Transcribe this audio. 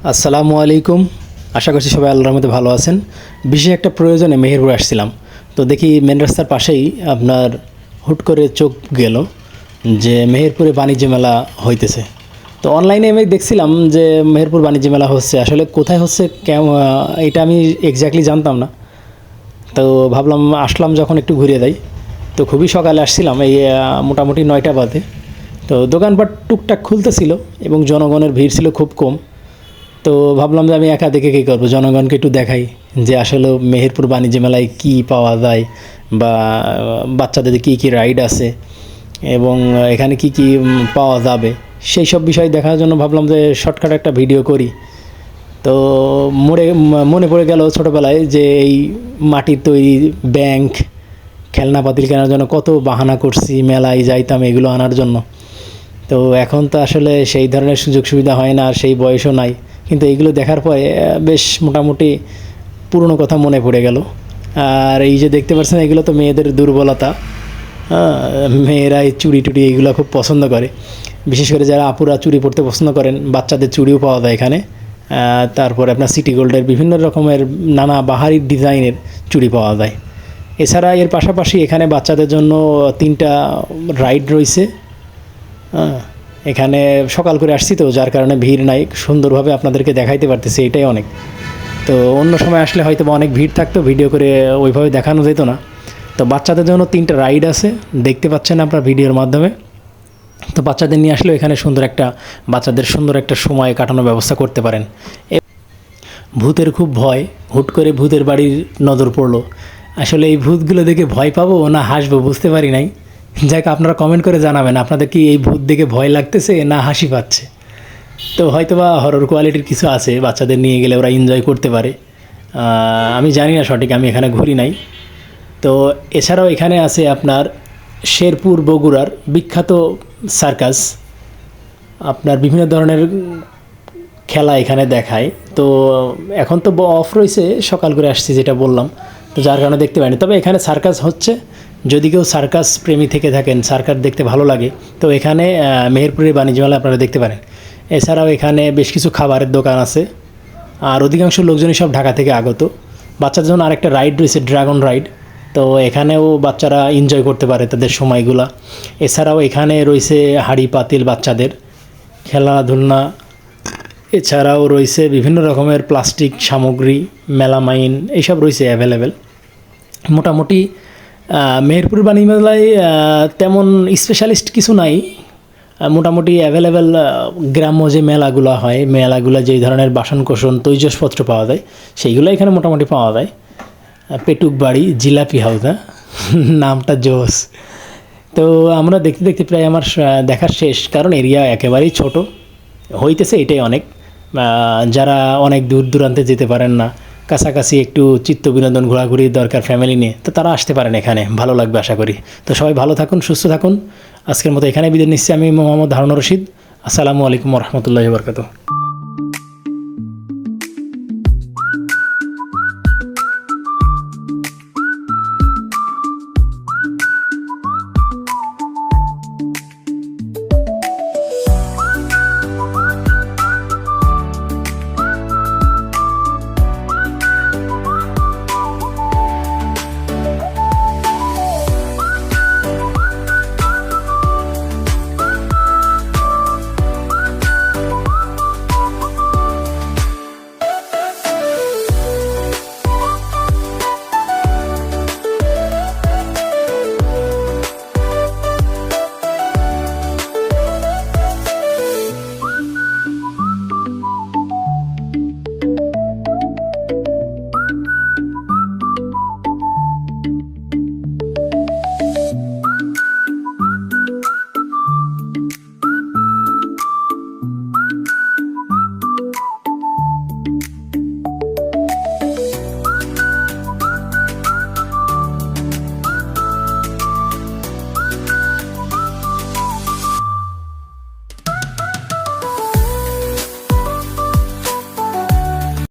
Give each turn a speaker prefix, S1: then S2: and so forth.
S1: আসসালামু আলাইকুম। আশা করছি সবাই আল্লাহর মধ্যে ভালো আছেন। বিশেষ একটা প্রয়োজনে মেহেরপুর আসছিলাম, তো দেখি মেন রাস্তার পাশেই আপনার হুট করে চোখ গেল যে মেহেরপুরে বাণিজ্য মেলা হইতেছে। তো অনলাইনে আমি দেখছিলাম যে মেহেরপুর বাণিজ্য মেলা হচ্ছে, আসলে কোথায় হচ্ছে এটা আমি এক্স্যাক্টলি জানতাম না। তো ভাবলাম আসলাম যখন একটু ঘুরে যাই। তো খুবই সকালে আসছিলাম, এই মোটামুটি 9টা বাজে। তো দোকানপাট টুকটাক খুলতেছিল এবং জনগণের ভিড় ছিল খুব কম। তো ভাবলাম যে আমি একা দেখে কী করবো, জনগণকে একটু দেখাই যে আসলে মেহেরপুর বাণিজ্য মেলায় কী পাওয়া যায় বা বাচ্চাদের কী কী রাইড আছে এবং এখানে কি কি পাওয়া যাবে সেই সব বিষয় দেখার জন্য ভাবলাম যে শর্টকাট একটা ভিডিও করি। তো মনে পড়ে গেল ছোটোবেলায় যে এই মাটির তৈরি ব্যাংক, খেলনা পাতিল কেনার জন্য কত বাহানা করছি, মেলায় যাইতাম এগুলো আনার জন্য। তো এখন তো আসলে সেই ধরনের সুযোগ সুবিধা হয় না, আর সেই বয়সও নাই, কিন্তু এইগুলো দেখার পরে বেশ মোটামুটি পুরনো কথা মনে পড়ে গেল। আর এই যে দেখতে পাচ্ছেন, এগুলো তো মেয়েদের দুর্বলতা। মেয়েরা এই চুড়ি টুড়ি এইগুলো খুব পছন্দ করে, বিশেষ করে যারা আপুরা চুড়ি পরতে পছন্দ করেন, বাচ্চাদের চুড়িও পাওয়া যায় এখানে। তারপরে আপনার সিটি গোল্ডের বিভিন্ন রকমের নানা বাহারি ডিজাইনের চুড়ি পাওয়া যায়। এছাড়া এর পাশাপাশি এখানে বাচ্চাদের জন্য 3টা রাইড রয়েছে। এখানে সকাল করে আসছি তো, যার কারণে ভিড় নাই, সুন্দরভাবে আপনাদেরকে দেখাইতে পারতেছি, এটাই অনেক। তো অন্য সময় আসলে হয়তো বা অনেক ভিড় থাকতো, ভিডিও করে ওইভাবে দেখানো যেত না। তো বাচ্চাদের জন্য 3টা রাইড আছে, দেখতে পাচ্ছেন আপনার ভিডিওর মাধ্যমে। তো বাচ্চাদের নিয়ে আসলেও এখানে বাচ্চাদের সুন্দর একটা সময় কাটানোর ব্যবস্থা করতে পারেন। ভূতের খুব ভয়, হুট করে ভূতের বাড়ির নজর পড়লো। আসলে এই ভূতগুলো দেখে ভয় পাবো না হাসবো বুঝতে পারি নাই। যাক, আপনারা কমেন্ট করে জানাবেন আপনাদের কি এই ভূত দেখে ভয় লাগতেছে না হাসি পাচ্ছে। তো হয়তো বা হরর কোয়ালিটির কিছু আছে, বাচ্চাদের নিয়ে গেলে ওরা এনজয় করতে পারে। আমি জানি না সঠিক, আমি এখানে ঘুরি নাই। তো এছাড়াও এখানে আছে আপনার শেরপুর বগুড়ার বিখ্যাত সার্কাস, আপনার বিভিন্ন ধরনের খেলা এখানে দেখায়। তো এখন তো অফ রয়েছে, সকাল করে আসছি যেটা বললাম, তো যার কারণে দেখতে পাইনি। তবে এখানে সার্কাস হচ্ছে, যদি কেউ সার্কাস প্রেমী থেকে থাকেন, সার্কাস দেখতে ভালো লাগে, তো এখানে মেহেরপুরের বাণিজ্য মেলা আপনারা দেখতে পারেন। এছাড়াও এখানে বেশ কিছু খাবারের দোকান আছে, আর অধিকাংশ লোকজনই সব ঢাকা থেকে আগত। বাচ্চাদের জন্য আরেকটা রাইড রয়েছে, ড্রাগন রাইড। তো এখানেও বাচ্চারা এনজয় করতে পারে তাদের সময়গুলা। এছাড়াও এখানে রয়েছে হাঁড়ি পাতিল বাচ্চাদের খেলাধুলা। এছাড়াও রয়েছে বিভিন্ন রকমের প্লাস্টিক সামগ্রী, মেলামাইন, এইসব রয়েছে অ্যাভেলেবেল। মোটামুটি মেহেরপুর বাণিজ্য মেলায় তেমন স্পেশালিস্ট কিছু নাই, মোটামুটি অ্যাভেলেবেল গ্রাম্য যে মেলাগুলো হয়, মেলাগুলো যেই ধরনের বাসনকোসন তৈজসপত্র পাওয়া যায় সেইগুলো এখানে মোটামুটি পাওয়া যায়। পেটুক বাড়ি জিলাপি হাউস, নামটা জোস। তো আমরা দেখতে দেখতে প্রায় আমার দেখার শেষ, কারণ এরিয়া একেবারেই ছোট হইতেছে, এটাই অনেক। যারা অনেক দূর দূরান্তে যেতে পারেন না, কাছাকাছি একটু চিত্ত বিনোদন ঘোরাঘুরির দরকার ফ্যামিলি নিয়ে, তো তারা আসতে পারেন এখানে, ভালো লাগবে আশা করি। তো সবাই ভালো থাকুন, সুস্থ থাকুন। আজকের মতো এখানে বিদায় নিচ্ছি আমি, মোহাম্মদ হারুন রশিদ। আসসালামু আলাইকুম রহমতুল্লাহি ওয়া বারাকাতুহু।